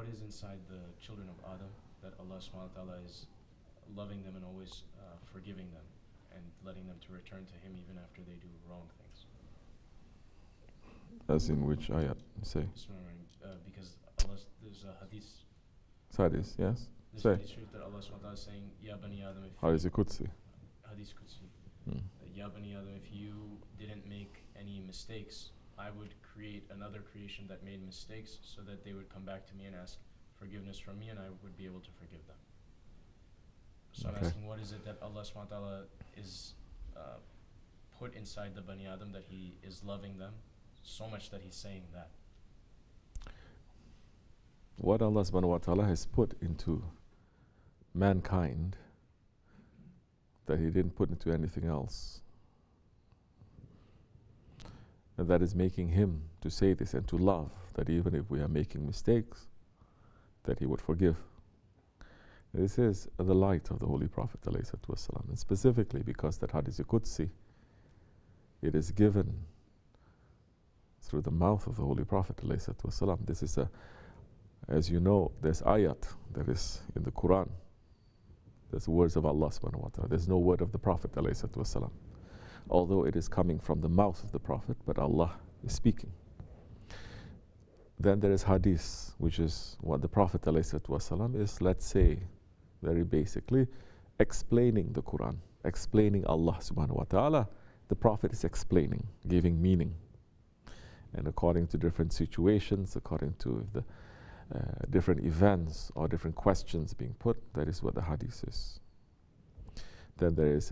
what is inside the children of Adam that Allah SWT is loving them and always forgiving them and letting them to return to Him even after they do wrong things? As in which ayat? Say. Because there's a hadith. Hadith, yes. There's Say. a hadith sharif that Allah SWT is saying, Ya Bani Adam, if Hadith e-Qudsi. Hadith Qudsi. Ya Bani Adam, if you didn't make any mistakes, I would create another creation that made mistakes so that they would come back to me and ask forgiveness from me and I would be able to forgive them. So I'm asking, what is it that Allah SWT is put inside the Bani Adam that He is loving them so much that He's saying that? What Allah SWT has put into mankind that He didn't put into anything else, and that is making Him to say this and to love that even if we are making mistakes, that He would forgive. This is the light of the Holy Prophet ﷺ, and specifically because that Hadith e-Qudsi, it is given through the mouth of the Holy Prophet ﷺ. This is as you know, there's ayat that is in the Quran. There's the words of Allah SWT. There's no word of the Prophet ﷺ. Although it is coming from the mouth of the Prophet, but Allah is speaking. Then there is Hadith, which is what the Prophet ﷺ is, let's say, very basically, explaining the Quran, explaining Allah subhanahu wa ta'ala. The Prophet is explaining, giving meaning. And according to different situations, according to the different events or different questions being put, that is what the Hadith is. Then there is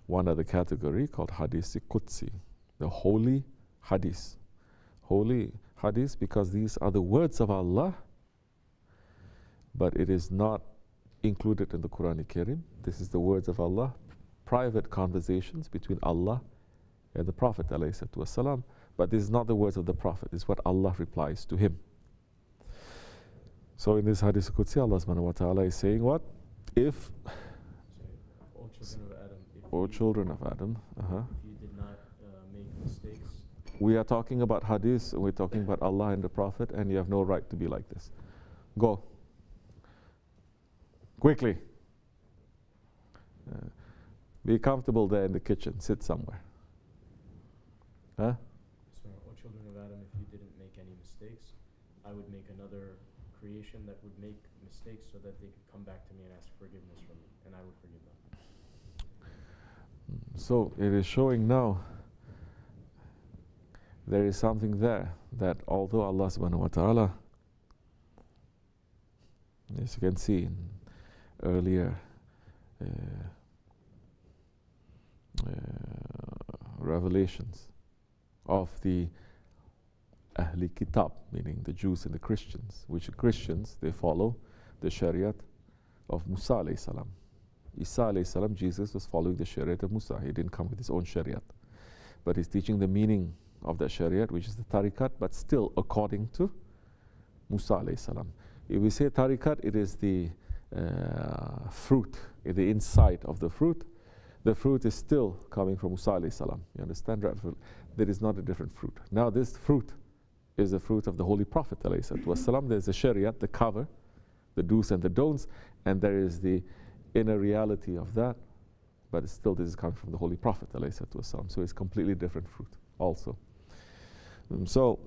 one other category called Hadith e-Qudsi, the holy Hadith. Holy Hadith because these are the words of Allah, but it is not included in the Quran Karim. This is the words of Allah, private conversations between Allah and the Prophet ﷺ, but this is not the words of the Prophet. This is what Allah replies to him. So in this Hadith e-Qudsi, Allah subhanahu wa ta'ala is saying what? If O children of Adam, if you did not make mistakes. We are talking about Hadith, we're talking about Allah and the Prophet, and you have no right to be like this. Go. Quickly. Be comfortable there in the kitchen. Sit somewhere. Huh? So, O children of Adam, if you didn't make any mistakes, I would make another creation that would make mistakes so that they could come back to me and ask forgiveness from me, and I would forgive them. So it is showing now there is something there that although Allah subhanahu wa ta'ala, as you can see in earlier revelations of the Ahli Kitab, meaning the Jews and the Christians, which the Christians, they follow the Shariat of Musa alayhi salam. Isa alayhi salam, Jesus was following the Shariat of Musa. He didn't come with his own Shariat. But he's teaching the meaning of the Shariat, which is the Tariqat, but still according to Musa alayhi salam. If we say Tariqat, it is the fruit, the inside of the fruit. The fruit is still coming from Musa alayhi salam. You understand? There is not a different fruit. Now this fruit is the fruit of the Holy Prophet alayhi salam. There's the Shariat, the cover, the do's and the don'ts, and there is the inner reality of that, but still this is coming from the Holy Prophet ﷺ, so it's completely different fruit also. So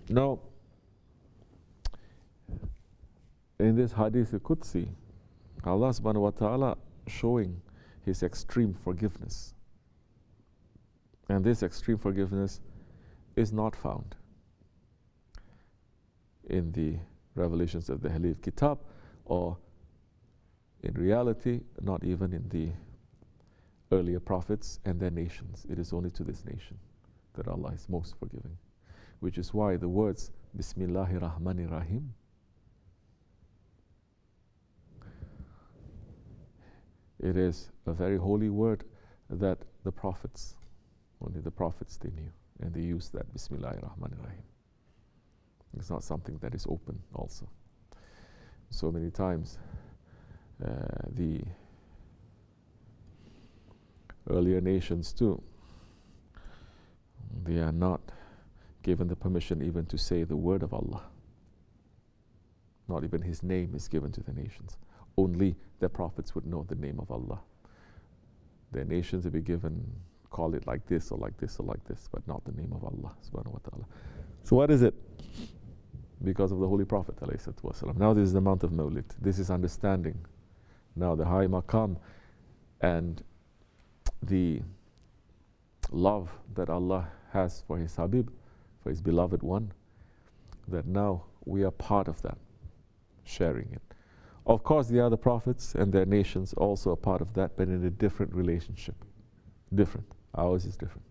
now in this Hadith e-Qudsi, Allah subhanahu wa ta'ala showing His extreme forgiveness, and this extreme forgiveness is not found in the revelations of the Hadith Kitab, or in reality, not even in the earlier prophets and their nations. It is only to this nation that Allah is most forgiving. Which is why the words Bismillahir Rahmanir Rahim, it is a very holy word that the prophets, only the prophets they knew, and they used that Bismillahir Rahmanir Rahim. It's not something that is open also. So many times the earlier nations too, they are not given the permission even to say the word of Allah. Not even his name is given to the nations. Only the prophets would know the name of Allah. The nations will be given, call it like this or like this or like this, but not the name of Allah subhanahu wa ta'ala. So what is it? Because of the Holy Prophet alayhi salatu wasalam. Now this is the month of Mawlid. This is understanding. Now the high maqam and the love that Allah has for His Habib, for His beloved one, that now we are part of that, sharing it. Of course, the other prophets and their nations also are part of that, but in a different relationship. Different. Ours is different.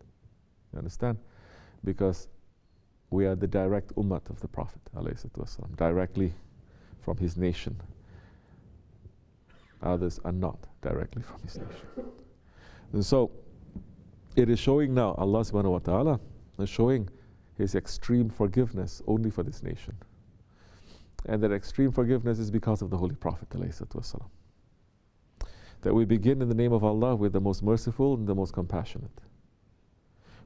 You understand? Because we are the direct ummah of the Prophet, ﷺ, directly from his nation. Others are not directly from his nation. And so, it is showing now, Allah subhanahu wa ta'ala is showing His extreme forgiveness only for this nation. And that extreme forgiveness is because of the Holy Prophet ﷺ. That we begin in the name of Allah with the most merciful and the most compassionate.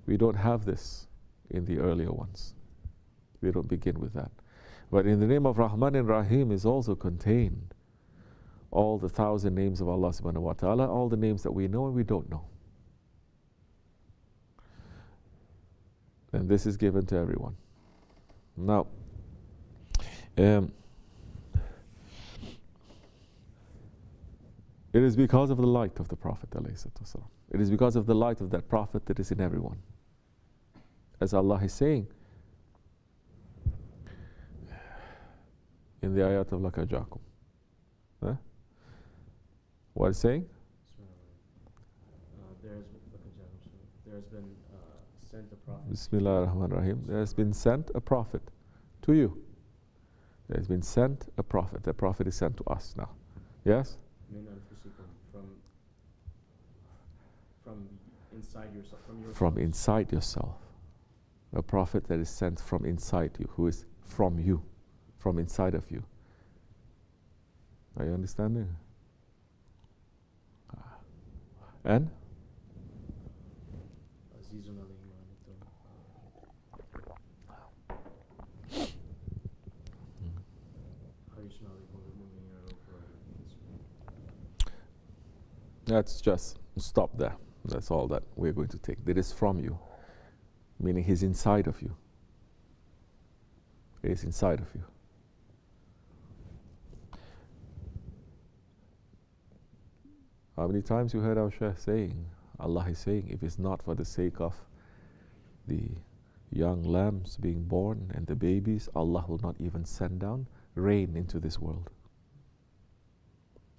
We don't have this in the earlier ones. We don't begin with that. But in the name of Rahman and Rahim is also contained all the 1,000 names of Allah subhanahu wa ta'ala, all the names that we know and we don't know. And this is given to everyone. Now, it is because of the light of the Prophet ﷺ. It is because of the light of that Prophet that is in everyone. As Allah is saying in the ayat of Laka Jakum. What is saying? There has been sent a prophet. Bismillah ar-Rahman ar-Rahim. There has been sent a prophet to you. There has been sent a prophet. The prophet is sent to us now. Yes? From inside yourself. From inside yourself. A prophet that is sent from inside you, who is from you, from inside of you. Are you understanding? And? Let's just stop there. That's all that we're going to take. That is from you, meaning He's inside of you. He is inside of you. How many times you heard our Shaykh saying, Allah is saying, if it's not for the sake of the young lambs being born and the babies, Allah will not even send down rain into this world.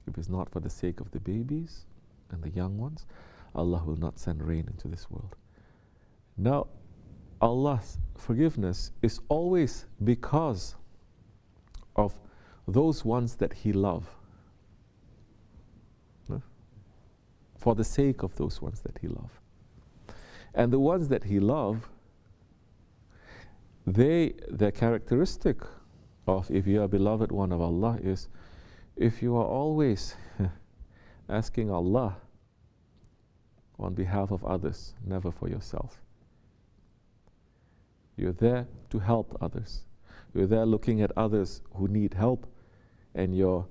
If it's not for the sake of the babies and the young ones, Allah will not send rain into this world. Now, Allah's forgiveness is always because of those ones that He loves. For the sake of those ones that He loves. And the ones that He loves, the characteristic of if you are beloved one of Allah is if you are always asking Allah on behalf of others, never for yourself. You're there to help others. You're there looking at others who need help, and your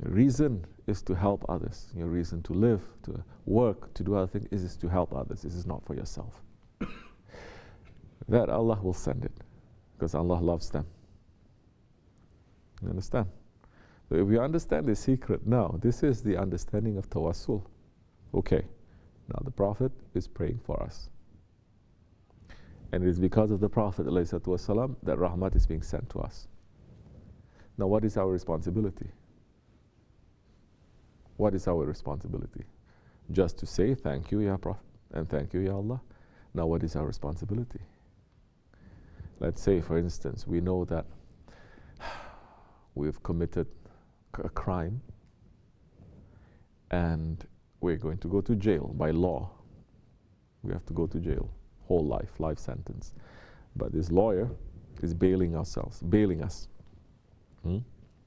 reason is to help others. Your reason to live, to work, to do other things is to help others. This is not for yourself. That Allah will send it because Allah loves them. You understand? So if you understand the secret now, this is the understanding of tawassul. Okay, now the Prophet is praying for us. And it is because of the Prophet ﷺ that rahmat is being sent to us. Now what is our responsibility? What is our responsibility? Just to say thank you, Ya Prophet, and thank you, Ya Allah. Now what is our responsibility? Let's say, for instance, we know that we've committed a crime and we're going to go to jail by law. We have to go to jail, whole life sentence. But this lawyer is bailing us.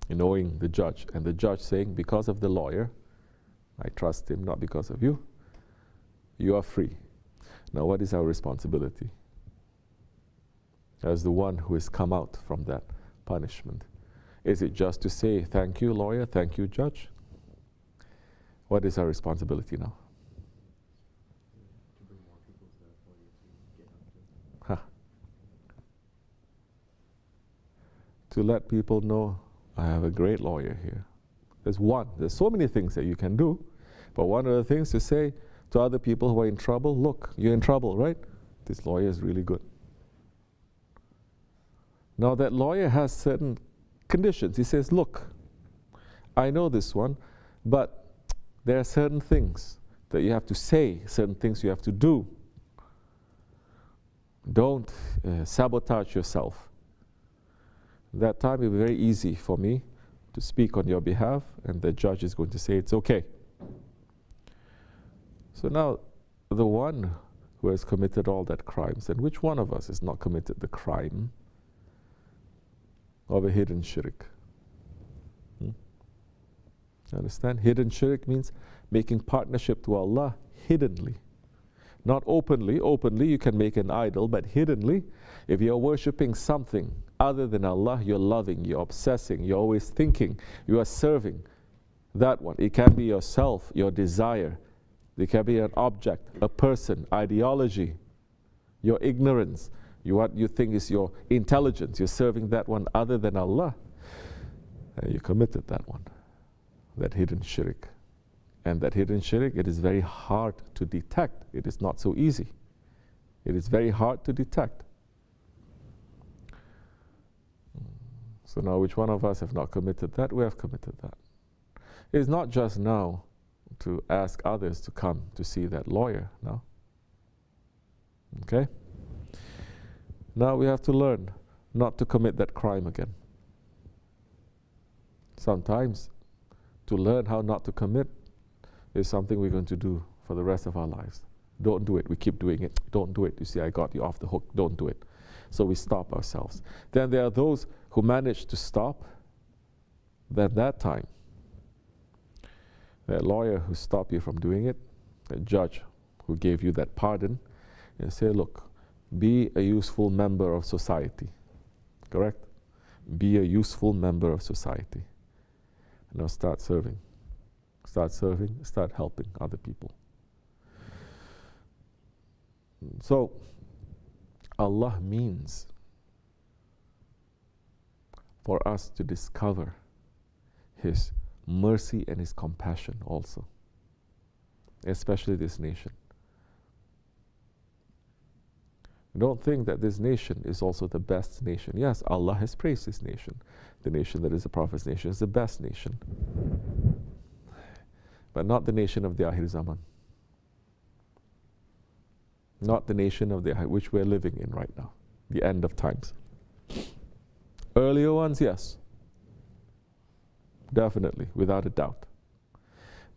Knowing the judge, and the judge saying, because of the lawyer, I trust him, not because of you, you are free. Now what is our responsibility? As the one who has come out from that punishment, Is it just to say, thank you, lawyer, thank you, judge? What is our responsibility now? To bring more people to that lawyer to get up to. Huh. To let people know, I have a great lawyer here. There's so many things that you can do, but one of the things to say to other people who are in trouble, look, you're in trouble, right? This lawyer is really good. Now that lawyer has certain conditions. He says, look, I know this one, but there are certain things that you have to say, certain things you have to do. Don't sabotage yourself. That time it will be very easy for me to speak on your behalf, and the judge is going to say it's okay. So now, the one who has committed all that crimes, and which one of us has not committed the crime of a hidden shirk? Understand? Hidden shirk means making partnership to Allah hiddenly. Not openly. Openly you can make an idol, but hiddenly, if you're worshipping something other than Allah, you're loving, you're obsessing, you're always thinking, you are serving that one. It can be yourself, your desire. It can be an object, a person, ideology, your ignorance, what you think is your intelligence. You're serving that one other than Allah. And you committed that one, that hidden shirk. And that hidden shirk, it is very hard to detect. It is not so easy. It is very hard to detect. So now, which one of us have not committed that? We have committed that. It's not just now to ask others to come to see that lawyer, no? Okay? Now we have to learn not to commit that crime again. Sometimes to learn how not to commit is something we're going to do for the rest of our lives. Don't do it. We keep doing it. Don't do it. You see, I got you off the hook. Don't do it. So we stop ourselves. Then there are those who manage to stop. Then that time, that lawyer who stopped you from doing it, the judge who gave you that pardon, and say, look, be a useful member of society. Correct? Be a useful member of society. Now start serving. Start serving, start helping other people. So, Allah means for us to discover His mercy and His compassion also, especially this nation. Don't think that this nation is also the best nation. Yes, Allah has praised this nation. The nation that is the Prophet's nation is the best nation. But not the nation of the Akhir Zaman. Not the nation of the which we're living in right now, the end of times. Earlier ones, yes. Definitely, without a doubt.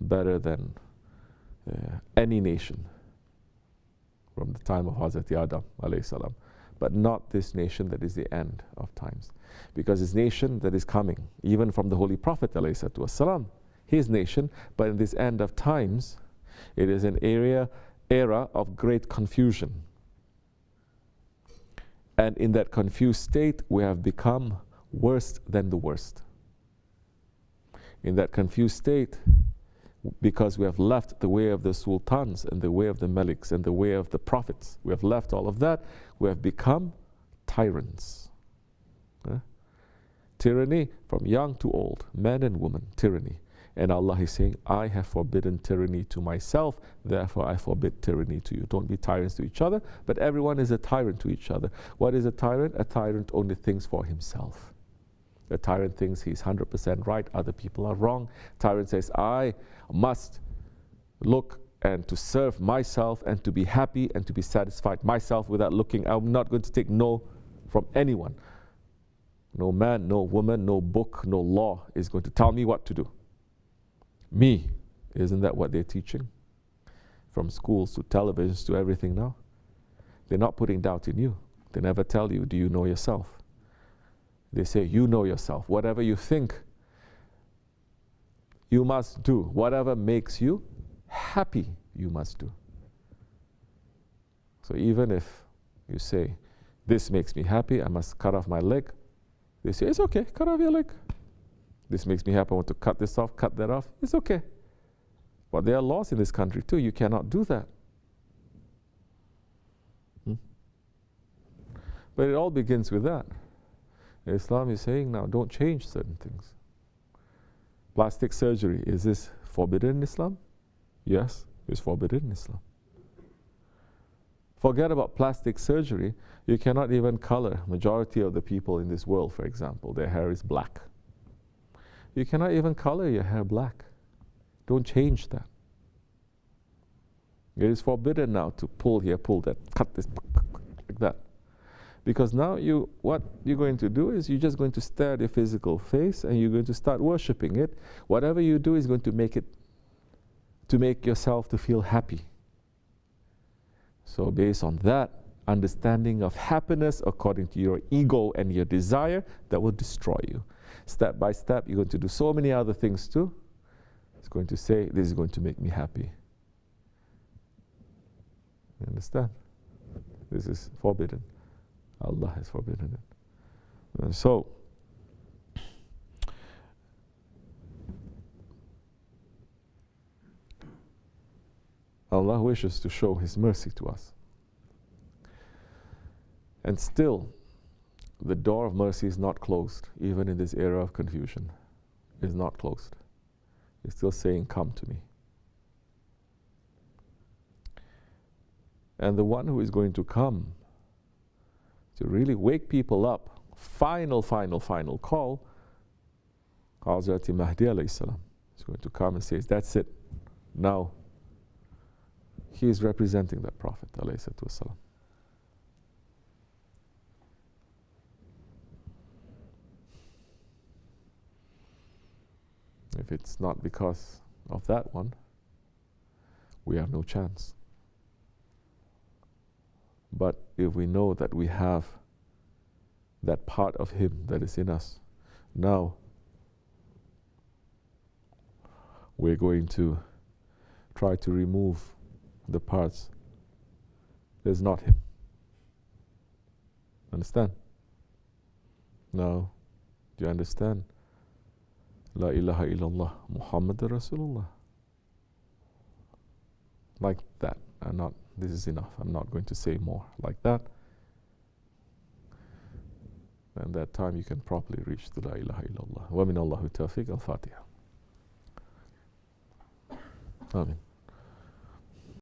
Better than any nation from the time of Hazrat Adam alayhi salam. But not this nation that is the end of times. Because this nation that is coming, even from the Holy Prophet alayhi salam, his nation, but in this end of times, it is an era of great confusion. And in that confused state, we have become worse than the worst. In that confused state, because we have left the way of the sultans and the way of the maliks and the way of the prophets, we have left all of that, we have become tyrants. Tyranny from young to old, man and woman, tyranny. And Allah is saying, I have forbidden tyranny to myself, therefore I forbid tyranny to you. Don't be tyrants to each other, but everyone is a tyrant to each other. What is a tyrant? A tyrant only thinks for himself. A tyrant thinks he's 100% right, other people are wrong. Tyrant says, I must look and to serve myself and to be happy and to be satisfied myself without looking. I'm not going to take no from anyone. No man, no woman, no book, no law is going to tell me what to do. Me. Isn't that what they're teaching? From schools to televisions to everything now. They're not putting doubt in you. They never tell you, do you know yourself? They say, you know yourself. Whatever you think, you must do. Whatever makes you happy, you must do. So even if you say, this makes me happy, I must cut off my leg, they say, it's okay, cut off your leg. This makes me happy, I want to cut this off, cut that off. It's okay. But there are laws in this country too. You cannot do that. But it all begins with that. Islam is saying now, don't change certain things. Plastic surgery, is this forbidden in Islam? Yes, it's forbidden in Islam. Forget about plastic surgery. You cannot even color. Majority of the people in this world, for example, their hair is black. You cannot even color your hair black. Don't change that. It is forbidden now to pull here, pull that, cut this, like that. Because now what you're going to do is you're just going to stare at your physical face and you're going to start worshipping it. Whatever you do is going to make yourself to feel happy. So based on that understanding of happiness according to your ego and your desire, that will destroy you. Step by step, you're going to do so many other things too. It's going to say, this is going to make me happy. You understand? This is forbidden. Allah has forbidden it. And so, Allah wishes to show His mercy to us. And still, the door of mercy is not closed, even in this era of confusion. It's not closed. It's still saying, come to me. And the one who is going to come to really wake people up, final call, Hazrat Mahdi alayhi salam is going to come and says, that's it. Now, he is representing that Prophet alayhi salam. If it's not because of that one, we have no chance. But if we know that we have that part of Him that is in us, now we're going to try to remove the parts there's not Him. Understand? Now, do you understand? La ilaha illallah Muhammadur Rasulullah. Like that. This is enough. I'm not going to say more like that. And that time you can properly reach the La ilaha illallah. Wa min Allahu tawfiq al-Fatiha. Amen.